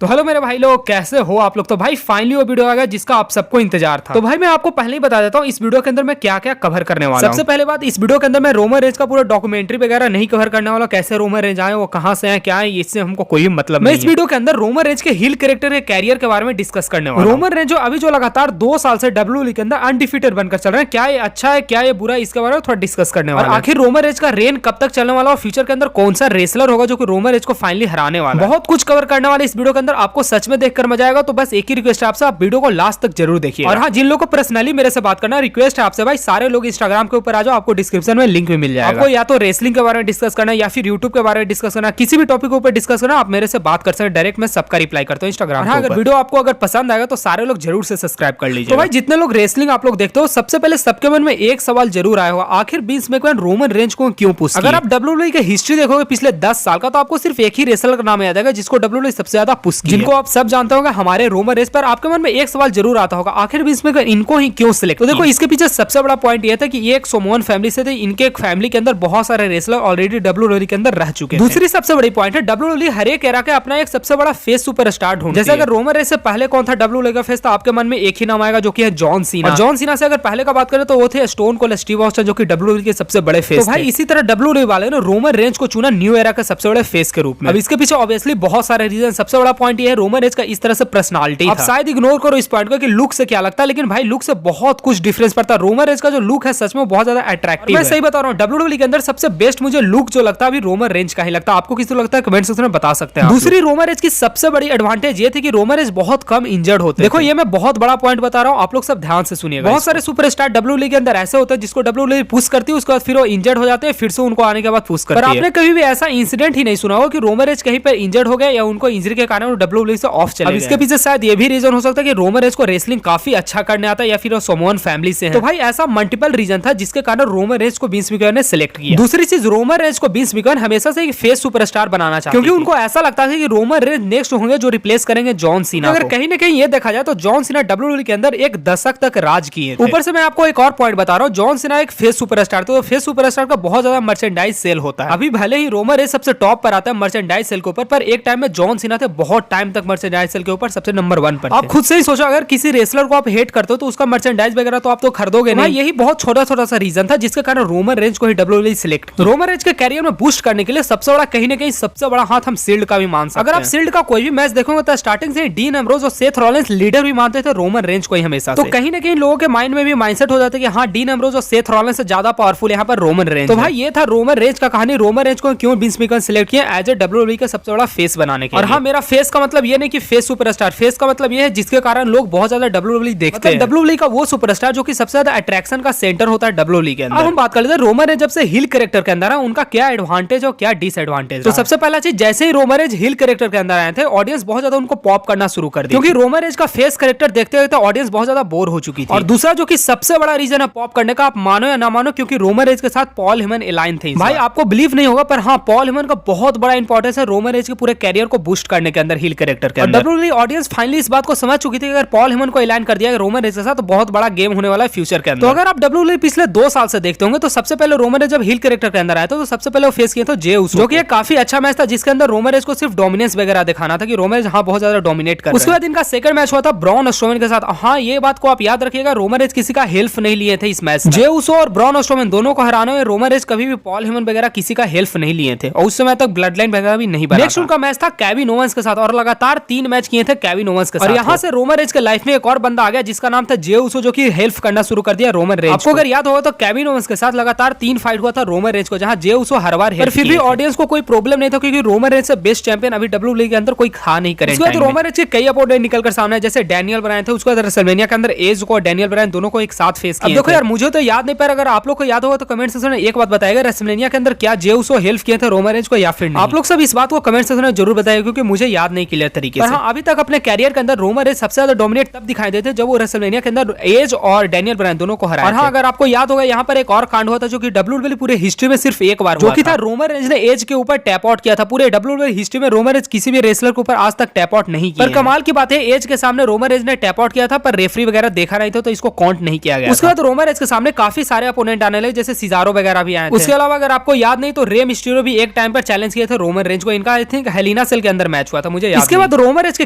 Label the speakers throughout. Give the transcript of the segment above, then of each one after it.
Speaker 1: तो हेलो मेरे भाई लोग, कैसे हो आप लोग। तो भाई फाइनली वो वीडियो आ गया जिसका आप सबको इंतजार था। तो भाई मैं आपको पहले ही बता देता हूँ इस वीडियो के अंदर मैं क्या क्या कवर करने वाला हूँ। सबसे पहले बात, इस वीडियो के अंदर मैं रोमन रेंज का पूरा डॉक्यूमेंट्री वगैरह नहीं कवर करने वाला। कैसे रोमन रेंज आए, वो कहाँ से आए, क्या है, इससे हमको कोई मतलब नहीं। मैं इस वीडियो के अंदर रोमन रेंज के हिल कैरेक्टर के कैरियर के बारे में डिस्कस करने वाला। रोमन रेंज जो लगातार 2 साल से WWE के अंदर अनडिफीटेड बनकर चल रहे हैं, क्या ये अच्छा है, क्या ये बुरा है, इसके बारे में थोड़ा डिस्कस करने वाला। आखिर रोमन रेंज का रेन कब तक चलने वाला और फ्यूचर के अंदर कौन सा रेसलर होगा जो कि रोमन रेंज को फाइनली हराने वाला। बहुत कुछ कवर करने वाले इस वीडियो के अंदर, आपको सच में देखकर मजा आएगा। तो बस एक ही रिक्वेस्ट है आपसे, आप वीडियो को लास्ट तक जरूर देखिए। और हाँ, जिन लोगों को पर्सनली मेरे से बात करना रिक्वेस्ट है आपसे, भाई सारे लोग इंस्टाग्राम के ऊपर आ जाओ, आपको डिस्क्रिप्शन में लिंक भी मिल जाएगा। आपको या तो रेसलिंग के बारे में डिस्कस करना है या फिर यूट्यूब के बारे में डिस्कस करना, किसी भी टॉपिक के ऊपर डिस्कस करना, आप मेरे से बात कर सकते हैं डायरेक्ट। मैं सबका रिप्लाई करता हूँ इंस्टाग्राम। हाँ, अगर वीडियो आपको अगर पसंद आएगा तो सारे लोग जरूर से सब्सक्राइब कर लीजिए। तो भाई जितने लोग रेसलिंग आप लोग देखते हो, सबसे पहले सबके मन में एक सवाल जरूर आया होगा, आखिर विंस मैकमैन रोमन रेंज को क्यों पुश किया। अगर आप WWE की हिस्ट्री देखोगे पिछले 10 साल का, तो आपको सिर्फ एक ही रेसलर का नाम याद आएगा जिसको WWE सबसे ज्यादा पुश किया, जिनको आप सब जानते होंगे, हमारे रोमन रेंज। पर आपके मन में एक सवाल जरूर आता होगा, आखिर विंस मैकमैन इनको ही क्यों सिलेक्ट। तो देखो, इसके पीछे सबसे बड़ा पॉइंट ये था कि ये एक सोमोन फैमिली से थे, इनके फैमिली के अंदर बहुत सारे रेसलर ऑलरेडी WWE के अंदर रह चुके हैं। दूसरी सबसे बड़ी पॉइंट है, WWE हर एक एरा के अपना एक सबसे बड़ा फेस सुपरस्टार ढूंढती है। जैसे अगर रोमन रेंज से पहले कौन था WWE का फेस, तो आपके मन में एक ही नाम आएगा जो कि है जॉन सीना। और जॉन सीना से अगर पहले का बात करें तो वो थे स्टोन कोल्ड स्टीव ऑस्टिन, जो कि WWE के सबसे बड़े फेस। तो भाई इसी तरह WWE वाले ने रोमन रेंज को चुना न्यू एरा का सबसे बड़े फेस के रूप में। अब इसके पीछे ऑब्वियसली बहुत सारे रीजन। सबसे बड़ा पॉइंट ये है, रोमन रेंज का इस तरह से पर्सनालिटी। आप शायद इग्नोर करो इस पॉइंट को कि लुक से क्या लगता है, लेकिन भाई लुक से बहुत कुछ डिफरेंस पड़ता है। रोमन रेंज का जो लुक है सच में बहुत ज्यादा अट्रैक्टिव है। मैं सही बता रहा हूँ, WWE के अंदर सबसे बेस्ट मुझे लुक जो लगता है अभी रोमन रेंज का ही लगता है। आपको किसी को लगता है कमेंट सेक्शन में बता सकते हैं। दूसरी रोमन रेंज की सबसे बड़ी एडवांटेज ये थी कि रोमन रेंज बहुत कम इंजर्ड होते हैं। देखो, ये मैं बहुत बड़ा पॉइंट बता रहा हूँ, आप लोग सब ध्यान से सुनिएगा। बहुत सारे सुपरस्टार WWE के अंदर ऐसे होते हैं जिसको WWE पुश करती है, उसके बाद फिर वो इंजर्ड हो जाते हैं, फिर से उनको आने के बाद पुश करती है। पर आपने कभी भी ऐसा इंसिडेंट ही नहीं सुना होगा कि रोमन रेंज कहीं पर इंजर्ड हो गया या उनको इंजरी के कारण WWE से ऑफ चले गए। इसके पीछे शायद ये भी रीजन हो सकता है कि रोमन रेंज को रेसलिंग काफी अच्छा करने आता है या फिर वो सोमोन फैमिली से है। तो भाई ऐसा मल्टीपल रीजन था जिसके कारण रोमन रेंज को विंस मैकमैन ने सिलेक्ट किया। दूसरी चीज, रोमन रेंज को विंस मैकमैन हमेशा से एक फेस सुपरस्टार बनाना चाहते, क्योंकि उनको ऐसा लगता था कि रोमन रेंज नेक्स्ट होंगे जो रिप्लेस करेंगे जॉन सीना। अगर कहीं ना कहीं ये देखा जाए तो जॉन सीना WWE के अंदर एक दशक तक राज किए। ऊपर से मैं आपको एक और पॉइंट बता रहा हूँ, जॉन सीना एक फेस सुपरस्टार, तो फेस सुपरस्टार का बहुत ज्यादा मर्चेंडाइज सेल होता है। अभी भले ही रोमन रेंज सबसे टॉप पर आता है मर्चेंडाइज सेल के ऊपर, पर एक टाइम में जॉन सीना थे बहुत टाइम तक मर्चेंडाइज सेल के ऊपर सबसे नंबर 1 पर। आप खुद से ही सोचो, अगर किसी रेसलर को आप हेट करते हो तो उसका मर्चेंडाइज वगैरह तो आप तो खरीदोगे नहीं। यही बहुत छोटा छोटा सा रीजन था जिसके कारण रोमन रेंज को ही WWE सिलेक्ट किया। रोमन रेंज के कैरियर में बूस्ट करने के लिए सबसे बड़ा कहीं ना कहीं सबसे बड़ा हाथ हम शील्ड का भी मान सकते हैं। अगर आप शील्ड का कोई भी मैच देखोगे तो स्टार्टिंग से डीन एम्ब्रोज और सेथ रॉलिंस लीडर भी मानते थे रोमन रेंज को ही हमेशा। तो कहीं ना कहीं लोगों के माइंड में भी माइंडसेट हो जाता है कि हाँ, डीन एम्ब्रोज और सेथ रॉलिंस से ज्यादा पावरफुल यहाँ पर रोमन रेंज। तो भाई ये था रोमन रेंज का कहानी। रोमन रेंज को क्यों विंस मैकमैन सिलेक्ट किया एज ए WWE का सबसे बड़ा फेस बनाने के लिए। और हाँ, मेरा फेस का मतलब ये नहीं कि फेस सुपरस्टार, फेस का मतलब ये है जिसके कारण लोग बहुत ज्यादा WWE देखते हैं। WWE का वो सुपरस्टार जो कि सबसे ज्यादा अट्रैक्शन का सेंटर होता है WWE के अंदर। अब हम बात कर लेते हैं रोमन रेंज जब से हिल कैरेक्टर के अंदर है, उनका क्या एडवांटेज और क्या डिसएडवांटेज। तो सबसे पहला चीज, जैसे ही रोमन रेंज हिल कैरेक्टर के अंदर आए थे, ऑडियंस बहुत ज्यादा उनको पॉप करना शुरू कर दिया, क्योंकि रोमन रेंज का फेस कैरेक्टर देखते हुए ऑडियंस बहुत ज्यादा बोर हो चुकी थी। और दूसरा जो कि सबसे बड़ा रीजन है पॉप करने का, आप मानो या ना मानो, क्योंकि रोमन रेंज के साथ पॉल हेमन अलाइन थे। भाई आपको बिलीव नहीं होगा, पर हाँ, पॉल हेमन का बहुत बड़ा इंपॉर्टेंस है रोमन रेंज के पूरे कैरियर को बूस्ट करने के अंदर, हिल कैरेक्टर के अंदर। WWE ऑडियंस फाइनली इस बात को समझ चुकी थी कि अगर पॉल हेमन को अलाइन कर दिया रोमन रेंज के साथ, तो बहुत बड़ा गेम होने वाला है फ्यूचर के अंदर। तो अगर आप WWE पिछले 2 साल से देखते होंगे तो सबसे पहले रोमन रेंज जब हिल कैरेक्टर के अंदर आया था तो सबसे पहले वो फेस किया था जे उसो, जो कि एक काफी अच्छा मैच था जिसके अंदर रोमन रेंज को सिर्फ डोमिनेंस वगैरह दिखाना था कि रोमन रेंज हाँ बहुत ज्यादा डोमिनेट कर रहा है। उसके बाद इनका सेकंड मैच हुआ था ब्रॉन स्ट्रोमैन के साथ। हाँ, ये बात को आप याद रखिएगा, रोमन रेंज किसी का हेल्प नहीं लिए थे इस मैच में। जे उसो और ब्रॉन स्ट्रोमैन दोनों को हराने में रोमन रेंज कभी भी पॉल हेमन वगैरह किसी का हेल्प नहीं लिए थे, और उस समय तक ब्लड लाइन वगैरह भी नहीं बना। नेक्स्ट उनका मैच था केविन ओवेंस के साथ, और लगातार 3 मैच किए थे केविन ओवेंस के साथ। और यहाँ से रोमन रेंज के लाइफ में एक और बंदा आ गया जिसका नाम था जे उसो, जो कि हेल्प करना शुरू कर दिया रोमन रेंज। आपको अगर याद होगा तो केविन ओवेंस के साथ लगातार 3 फाइट हुआ था रोमन रेंज को, जहां जे उसो हर बार हेल्प, फिर भी ऑडियंस को कोई प्रॉब्लम नहीं था, क्योंकि रोमन रेंज से बेस्ट चैंपियन अभी WWE के अंदर कोई खा नहीं करे। उसके बाद रोमन रेंज के कई अपोनेंट निकलकर सामने, जैसे डैनियल ब्रायन थे, उसके बाद रेसलमेनिया के अंदर एज को डैनियल ब्रायन दोनों को एक साथ फेस किया। अब देखो यार, मुझे तो याद नहीं, पर अगर आप लोग को याद होगा तो कमेंट सेक्शन में एक बात बताएगा, रेसलमेनिया के अंदर क्या जे उसो हेल्प किए थे रोमन रेंज को या फिर नहीं। आप लोग सब इस बात को कमेंट सेक्शन में जरूर बताइएगा, क्योंकि मुझे याद नहीं क्लियर तरीके से। हाँ, अभी तक अपने कैरियर के अंदर रोमन रेंज सबसे ज्यादा डोमिनेट तब दिखाई देते जब वो रेसलमेनिया के अंदर एज और डैनियल ब्रायन दोनों को हराया। और हाँ, अगर आपको याद होगा यहाँ पर एक और कांड हुआ था जो कि WWE पूरे हिस्ट्री में सिर्फ एक बार, जो कि था रोमन रेंज ने एज के ऊपर टैप आउट किया था। पूरे WWE हिस्ट्री में रोमन रेंज किसी भी रेसलर के ऊपर आज तक टैप आउट नहीं किया। पर कमाल की बात है, एज के सामने रोमन रेंज ने टैप आउट किया था, पर रेफरी वगैरह देखा नहीं था तो इसको काउंट नहीं किया गया। उसके बाद रोमन रेंज के सामने काफी सारे अपोनेंट आने लगे, जैसे सिजारो वगैरह भी आए थे। उसके अलावा अगर आपको याद नहीं तो रे मिस्टीरियो भी एक टाइम पर चैलेंज किए थे रोमन रेंज को। इनका आई थिंक हेलिना सेल के अंदर मैच हुआ था, मुझे इसके बाद रोमन रेंज के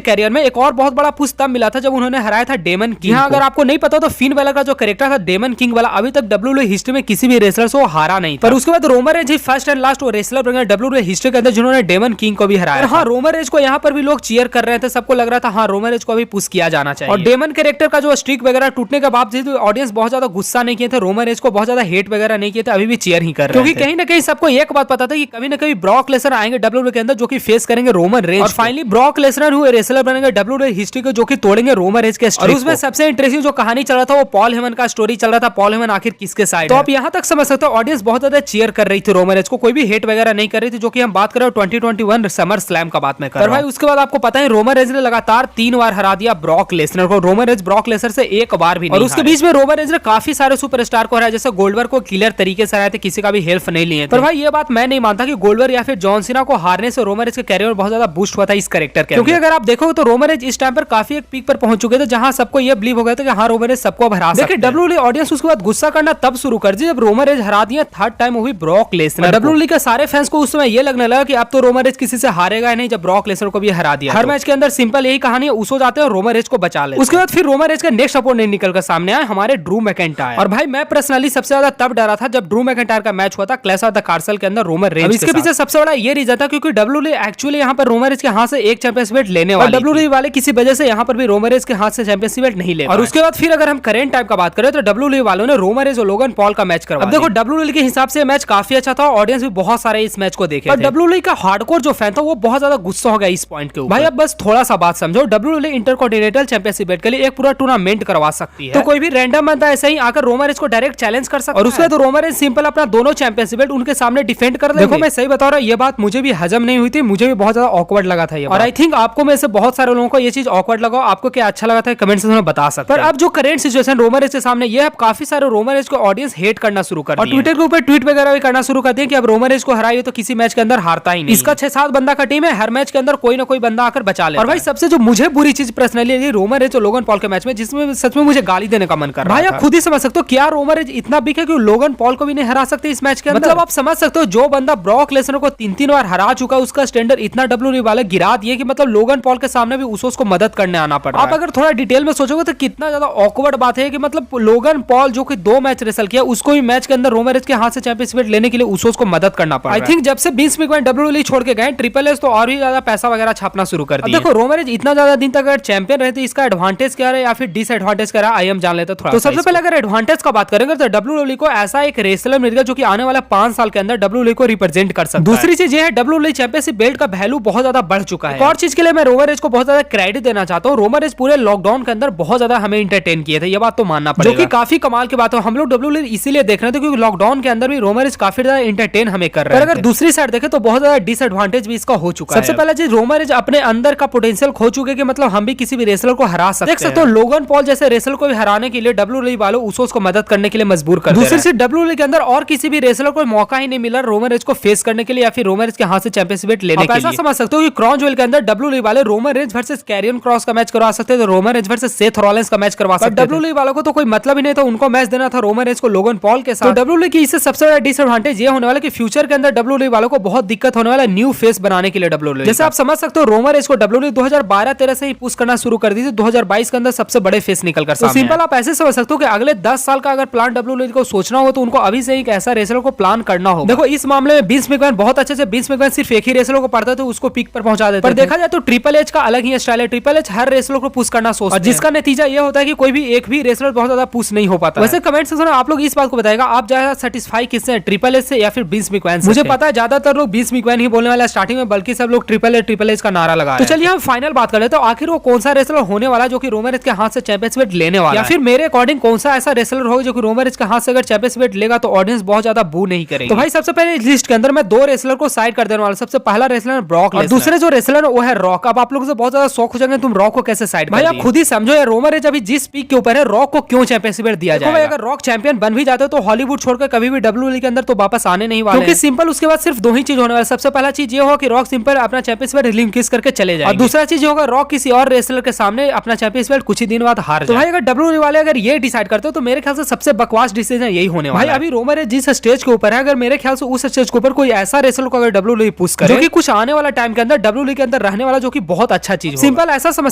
Speaker 1: कैरियर में एक और बहुत बड़ा पुश तब मिला था जब उन्होंने हराया था डेमन किंग। अगर आपको नहीं पता तो फिन बैलर का जो कैरेक्टर था डेमन किंग वाला अभी तक डब्ल्यूडब्ल्यूई हिस्ट्री में किसी भी रेसलर से हारा नहीं था। पर उसके बाद Roman Reigns he first and last वो रेसलर बन गए डब्ल्यूडब्ल्यूई हिस्ट्री के अंदर जिन्होंने डेमन किंग को भी हराया। हाँ, रोमन रेंज को यहाँ पर भी लोग चीयर कर रहे थे, सबको लग रहा था हाँ रोमन रेंज को भी पुश किया जाना चाहिए। और डेमन कैरेक्टर का जो स्ट्रीक वगैरह टूटने के बावजूद ऑडियंस बहुत ज्यादा गुस्सा नहीं किए थे, रोमन रेंज को बहुत ज्यादा हेट वगैरह नहीं किए थे, अभी भी चीयर ही कर रहे थे। क्योंकि कहीं ना कहीं सबको एक बात पता था कि कभी ना कभी ब्रॉक लेसनर आएंगे डब्ल्यूडब्ल्यूई के अंदर जो कि फेस करेंगे रोमन रेंज। और फाइनली ब्रॉक लेसनर हुए रेसलर बनेंगे डब्ल्यूडब्ल्यूई हिस्ट्री को जो कि तोड़ेंगे रोमन रेंज के स्ट्रीक। और उसमें सबसे इंटरेस्टिंग जो कहानी चल रहा था वो पॉल हेमन का स्टोरी चल रहा था, पॉल हेमन आखिर किसके साइड। तो आप यहाँ तक समझ सकते हो ऑडियंस बहुत ज्यादा चीयर कर रही थी रोमन रेंज को, कोई भी हेट वगैरह नहीं कर रही थी, जो कि हम बात कर रहे हैं 2021 समर स्लैम का बात में कर रहा हूं। भाई उसके बाद आपको पता है रोमन रेंज ने लगातार 3 बार हरा दिया ब्रॉक लेसनर को, रोमन रेंज ब्रॉक लेसनर से एक बार भी नहीं। और उसके बीच में रोमन रेंज ने काफी सारे सुपरस्टार को हराया, जैसे गोल्डबर्ग को क्लियर तरीके से हराया थे, किसी का भी हेल्प नहीं लिए थे। पर भाई ये बात मैं नहीं मानता कि गोल्डबर्ग या फिर जॉन सीना को हारने से रोमन रेंज के कैरियर में बहुत ज्यादा बूस्ट हुआ था इस कैरेक्टर के। क्योंकि अगर आप देखो तो रोमन रेंज इस टाइम पर काफी एक पीक पर पहुंच चुके थे जहां सबको ये बिलीव हो गया था कि हाँ रोमन रेंज सबको हरा सकते हैं। देखिए डब्ल्यूडब्ल्यूई ऑडियंस उसके बाद गुस्सा करना तब शुरू कर दी जब रोमन रेंज हरा दिया थर्ड टाइम वो भी ब्रॉक लेसनर। डब्ल्यूडब्ल्यूई के सारे फैंस को उस समय ये लगने लगा कि अब तो रोमन रेंज किसी से हारेगा नहीं जब ब्रॉक लेसनर को भी हरा दिया। हर मैच के अंदर सिंपल यही कहानी है, उसो जाते हैं रोमन रेंज को बचा लेते हैं। उसके बाद फिर रोमन रेंज का नेक्स्ट अपोनेंट निकल कर सामने आया हमारे ड्रू मैकिंटायर। और भाई मैं पर्सनली सबसे ज्यादा तब डरा था जब ड्रू मैकिंटायर का मैच हुआ था क्लैश ऑफ द कार्सल के अंदर रोमन रेंज। इसके पीछे सबसे बड़ा ये रीजन था क्योंकि डब्ल्यूडब्ल्यूई एक्चुअली यहाँ पर रोमन रेंज के हाथ से एक चैंपियनशिप लेने वाली, डब्ल्यूडब्ल्यूई वाले किसी वजह से यहाँ पर भी रोमन रेंज के हाथ से चैंपियनशिप नहीं ले। और उसके बाद फिर अगर हम करेंट टाइम का बात करें तो डब्ल्यूडब्ल्यूई वालों ने रोमन रेंज और लोगन पॉल का मैच करवाया। अब देखो डब्ल्यूडब्ल्यूई के हिसाब से मैच काफी अच्छा था, ऑडियंस भी बहुत सारे इस मैच को देखे थे। डब्ल्यूडब्ल्यूई का हार्डकोर जो फैन था वो बहुत ज्यादा गुस्सा हो गया इस पॉइंट के ऊपर। भाई अब बस थोड़ा सा बात समझो, डब्ल्यूडब्ल्यूई इंटरकॉन्टिनेंटल चैंपियनशिप बेल्ट के लिए एक पूरा टूर्नामेंट करवा सकती है, तो कोई भी रैंडम बंदा ऐसे ही आकर रोमन रेंज को डायरेक्ट चैलेंज कर सकता है। और उसके बाद रोमन रेंज सिंपल अपना दोनों चैंपियनशिप बेल्ट उनके सामने डिफेंड कर लेंगे। देखो मैं सही बता रहा हूं, ये बात मुझे भी हजम नहीं हुई थी, मुझे भी बहुत ज्यादा ऑकवर्ड लगा था ये। और आई थिंक आपको में से बहुत सारे लोगों को ये चीज ऑकवर्ड लगा, आपको क्या अच्छा लगा था कमेंट सेक्शन में बता सकते हैं। पर अब जो करंट सिचुएशन रोमन रेंज के सामने ये अब काफी सारे रोमन रेंज को ऑडियंस हेट करना शुरू कर दिया और ट्विटर के ऊपर ट्वीट वगैरह भी करना शुरू कर दिया कि अब रोमन रेंज को हराइए तो किसी मैच के अंदर हारता ही नहीं। इसका 6-7 बंदा का टीम है, हर मैच के अंदर कोई ना कोई बंदा आकर बचा ले। और भाई सबसे जो मुझे बुरी चीज पर्सनली लगी रोमन रेंज और लोगन पॉल के मैच में, जिसमें सच में मुझे गाली देने का मन कर रहा है। भाई आप खुद ही समझ सकते हो क्या रोमन रेंज इतना बिक है कि लोगन पॉल को भी नहीं हरा सकते इस मैच के अंदर। मतलब आप समझ सकते हो जो बंदा ब्रॉक लेसनर को 3-3 बार हरा चुका है उसका स्टैंडर्ड इतना डब्ल्यूडब्ल्यूई वाले गिरा दिए कि मतलब लोगन पॉल के सामने भी उसको मदद करने आना पड़ रहा है। आप अगर थोड़ा डिटेल में सोचोगे तो कितना ज्यादा ऑकवर्ड बात है कि मतलब लोगन पॉल जो कि 2 मैच रेसल किया उसको भी मैच के अंदर रोमन रेंज के हाथ से चैंपियनशिप लेने के लिए उसको मदद करना पड़ा। आई थिंक जब से विंस मैकमैन डब्ल्यूडब्ल्यूई छोड़ के गए ट्रिपल एच तो और भी ज्यादा पैसा वगैरह छापना शुरू कर दिया। देखो रोमन रेंज इतना ज्यादा दिन तक अगर चैंपियन रहते इसका एडवांटेज क्या है या फिर डिसएडवांटेज क्या है आई हम जान लेते थोड़ा। तो सबसे पहले अगर एडवांटेज का बात करेंगे तो डब्ल्यूडब्ल्यूई को ऐसा एक रेसलर मिल गया जो कि आने वाला 5 साल के अंदर डब्ल्यूडब्ल्यूई को रिप्रेजेंट कर सकता है। दूसरी चीज ये है डब्ल्यूडब्ल्यूई चैंपियनशिप बेल्ट का वैल्यू बहुत ज्यादा बढ़ चुका है। और चीज के लिए मैं रोमन रेंज को बहुत ज्यादा क्रेडिट देना चाहता हूँ, रोमन रेंज पूरे लॉकडाउन के अंदर बहुत ज्यादा हमें एंटरटेन किए थे, ये बात तो मानना पड़ेगा, जो कि काफी कमाल की बात है। हम लोग डब्ल्यूडब्ल्यूई इसीलिए देख रहे थे क्योंकि लॉकडाउन के अंदर भी रोमन रेंज काफी ज्यादा एंटरटेन हमें कर रहे हैं। अगर दूसरी साइड देखें तो बहुत ज्यादा डिसएडवांटेज भी इसका हो चुका है। सबसे पहले चीज रोमन रेंज अपने अंदर का पोटेंशियल खो चुके कि मतलब हम भी किसी भी रेसलर को हरा सकते हैं। देख सकते हो लोगन पॉल जैसे रेसलर को भी हराने के लिए डब्ल्यूडब्ल्यूई वालों उसको मदद करने के लिए मजबूर कर। दूसरी चीज डब्ल्यूडब्ल्यूई के अंदर और किसी भी रेसलर को मौका ही नहीं मिला रोमन रेंज को फेस करने के लिए या फिर रोमन रेंज के हाथ से चैंपियनशिप लेने के लिए। ऐसा समझ सकते हो कि क्रॉन ज्वेल के अंदर डब्ल्यूडब्ल्यूई वाले Roman Reigns versus Karrion Kross का मैच करवा सकते थे, Roman Reigns versus Seth Rollins का मैच करवा सकते थे। डब्ल्यूडब्ल्यूई वालों को तो कोई मतलब ही नहीं था, उनको मैच देना था रोमन रेंज को लोगन पॉल के साथ। तो डब्ल्यूडब्ल्यूई की इससे सबसे बड़ा डिसएडवांटेज ये होने वाला कि फ्यूचर के अंदर डब्ल्यूडब्ल्यूई वालों को बहुत दिक्कत होने वाला न्यू फेस बनाने के लिए डब्ल्यूडब्ल्यूई। जैसे आप समझ सकते हो रोमन रेंज को डब्ल्यूडब्ल्यूई 2012-13 से ही पुश करना शुरू कर दी थी, 2022 के अंदर सबसे बड़े फेस निकल कर सामने। सिंपल आप ऐसे समझ सकते हो कि अगले 10 साल का अगर प्लान डब्ल्यूडब्ल्यूई को सोचना हो तो उनको अभी से एक ऐसा रेसलर को प्लान करना होगा। देखो इस मामले में विंस मैकमैन बहुत अच्छे से, विंस मैकमैन सिर्फ एक ही रेसलर को पढ़ते थे उसको पीक पर पहुंचा देते। पर देखा जाए तो ट्रिपल एच का अलग ही स्टाइल है, ट्रिपल एच हर रेसलर को पुश करना सोचता है, जिसका नतीजा ये होता है कि कोई भी एक भी रेसलर बहुत ज्यादा पुश नहीं हो पाता। वैसे कमेंट सेक्शन में आप लोग इस बात को बताएगा आप ज्यादा सेटिस्फाई किससे हैं, ट्रिपल एच से या फिर विंस मैकमैन से? मुझे पता है ज्यादातर लोग विंस मैकमैन ही बोलने वाला स्टार्टिंग में, बल्कि सब लोग ट्रिपल एच का नारा लगा रहे हैं। तो चलिए हम फाइनल बात कर लेते हैं, आखिर वो कौन सा रेसलर होने वाला जो कि रोमन रेंज के हाथ से चैंपियनशिप लेने वाला है, या फिर मेरे अकॉर्डिंग कौन सा ऐसा रेसलर होगा जो कि रोमन रेंज के हाथ से अगर चैंपियनशिप लेगा तो ऑडियंस बहुत ज्यादा बू नहीं करेगी। तो भाई सबसे पहले इस लिस्ट के अंदर मैं 2 रेसलर को साइड कर देने वाला। सबसे पहला रेसलर ब्रॉक लेसनर, दूसरे जो रेसलर वो है रॉक। अब आप लोगों से बहुत ज्यादा शौक हो जाएंगे तुम रॉक को कैसे साइड? भाई आप खुद ही समझो यार, रोमन रेंज अभी जिस पीक के ऊपर है रॉक को क्यों चैंपियनशिप दिया जाएगा? अगर रॉक चैंपियन बन भी जाते तो हॉलीवुड छोड़कर कभी भी डब्ल्यूडब्ल्यूई के अंदर तो वापस आने नहीं वाले, क्योंकि सिंपल उसके बाद सिर्फ 2 ही चीज होने वाला। सबसे पहला चीज ये होगा कि रॉक सिंपल अपना चैंपियनशिप रिलीज करके चले जाएंगे, और दूसरा चीज होगा रॉक किसी और रेसलर के सामने अपना चैंपियनशिप कुछ ही दिन बाद हार जाए। तो भाई अगर डब्ल्यूडब्ल्यूई वाले अगर ये डिसाइड करते हो तो मेरे ख्याल से सबसे बकवास डिसीजन यही होने वाला है। भाई अभी रोमन रेंज जिस स्टेज के ऊपर है, अगर मेरे ख्याल से उस स्टेज के ऊपर कोई ऐसा रेसलर को अगर डब्ल्यूडब्ल्यूई पुश करे जो कि कुछ आने वाला टाइम के अंदर डब्ल्यूडब्ल्यूई के अंदर अंदर रहने वाला, जो कि बहुत अच्छा चीज। सिंपल ऐसा समझ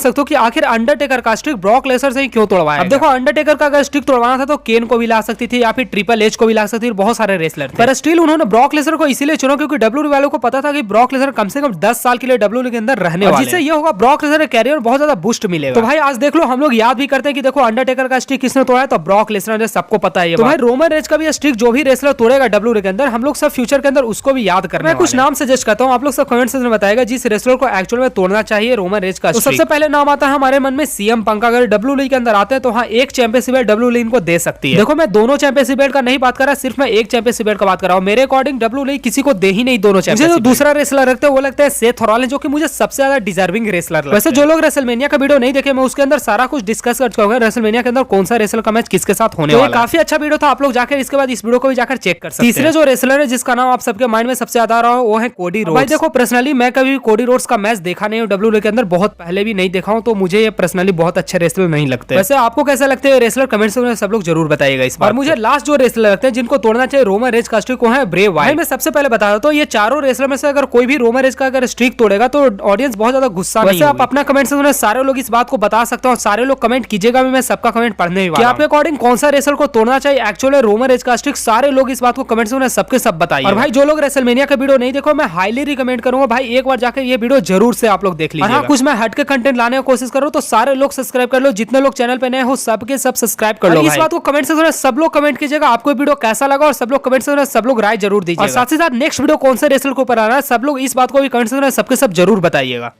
Speaker 1: सकते हो कि आखिर अंडरटेकर का स्ट्रिक ब्रॉक लेसनर से ही क्यों तोड़वाया। अब देखो अंडरटेकर का अगर स्ट्रिक तोड़वाना था तो केन को भी ला सकती थी या फिर ट्रिपल एच को भी ला सकती थी, बहुत सारे रेसलर थे, पर स्टिल उन्होंने ब्रॉक लेसनर को इसीलिए चुना क्योंकि डब्ल्यूडब्ल्यूई वालों को पता था कि ब्रॉक लेसनर कम से कम 10 साल के लिए डब्ल्यूडब्ल्यूई के अंदर रहने वाले हैं, जिससे ये होगा ब्रॉक लेसनर के कैरियर बहुत ज्यादा बूस्ट मिलेगा। तो भाई आज देख लो, हम लोग याद भी करते हैं कि देखो अंडरटेकर का स्ट्रिक किसने तोड़ा है, तो ब्रॉक लेसनर ने, सबको पता है। तो भाई रोमन रेंज का भी स्ट्रिक जो भी रेसलर तोड़ेगा डब्ल्यूडब्ल्यूई के अंदर, हम लोग सब फ्यूचर के अंदर उसको भी याद करना है। मैं कुछ नाम सजेस्ट करता हूँ, आप लोग सब कमेंट सेक्शन में बताएगा जिस रेसलर को एक्चुअल में तोड़ना चाहिए रोमन रेंज का। तो सबसे पहले नाम आता है हमारे मन में सीएम पंक। अगर डब्ल्यूडब्ल्यूई के अंदर आते हैं तो हाँ, एक चैंपियनशिप बेल्ट डब्ल्यूडब्ल्यूई इनको दे सकती है। देखो मैं दोनों चैंपियनशिप बेल्ट का नहीं बात कर रहा, सिर्फ मैं एक चैंपियनशिप बेल्ट का बात कर रहा हूँ। मेरे अकॉर्डिंग डब्ल्यूडब्ल्यूई किसी को दे ही नहीं दोनों चैंपियनशिप। जो दूसरा रेसलर रखते हैं वो लगता है सेथ रॉलिंस, जो कि मुझे सबसे ज्यादा डिजर्विंग रेसलर लगता है। वैसे जो लोग रेसलमेनिया का वीडियो नहीं देखे, मैं उसके अंदर सारा कुछ डिस्कस कर चुका हूं, रेसलमेनिया के अंदर कौन सा रेसलर का मैच किसके साथ होने वाला है। काफी अच्छा वीडियो था, आप लोग जाकर इसके बाद इस वीडियो को भी जाकर चेक कर सकते हैं। तीसरे जो रेसलर है जिसका नाम आप सबके माइंड में सबसे ज्यादा आ रहा हो वो है कोडी रोड्स। भाई देखो पर्सनली मैं कभी कोडी रोड्स का मैच देखा नहीं हूं डब्ल्यूडब्ल्यूई के अंदर, बहुत पहले भी नहीं देखा हूं, तो मुझे ये पर्सनली बहुत अच्छे रेसलर नहीं लगते। वैसे आपको कैसा लगते हैं रेसलर, कमेंट्स में सब लोग जरूर बताइएगा इस बार। और मुझे लास्ट जो रेसलर लगते हैं जिनको तोड़ना चाहिए रोमन रेंज का स्ट्रिक, वो है ब्रे वाइट। मैं सबसे पहले बता रहा हूं, ये चारों रेसलर में से अगर कोई भी रोमन रेंज का अगर स्ट्रिक तोड़ेगा तो ऑडियंस बहुत ज्यादा गुस्सा नहीं होगी। आप अपना कमेंट सेक्शन में सारे लोग इस बात को बता सकते हो, सारे लोग कमेंट कीजिएगा, मैं सबका कमेंट पढ़ने ही वाला हूं। आपके अकॉर्डिंग कौन सा रेसलर को तोड़ना चाहिए एक्चुअल रोमन रेंज का स्ट्रिक, सारे लोग इस बात को कमेंट सेक्शन में सबके सब बताइए। और भाई जो लोग रेसलमेनिया का वीडियो नहीं देखो, मैं हाईली रिकमेंड करूंगा भाई एक बार जाकर ये वीडियो जरूर से आप लोग देख लीजिए। कुछ मैं हट के कंटेंट लाने की कोशिश करूँ तो सारे लोग सब्सक्राइब कर लो, जितने लोग चैनल पे नए हो सबके सब सब्सक्राइब कर लो। इस बात को कमेंट सेक्शन में सब लोग कमेंट कीजिएगा आपको वीडियो कैसा लगा, और सब लोग कमेंट सेक्शन में सब लोग राय जरूर दीजिए। और साथ ही साथ नेक्स्ट वीडियो कौन से रेसलर के ऊपर आ रहा है, सब लोग इस बात को भी कमेंट सेक्शन में सबके सब जरूर बताइएगा।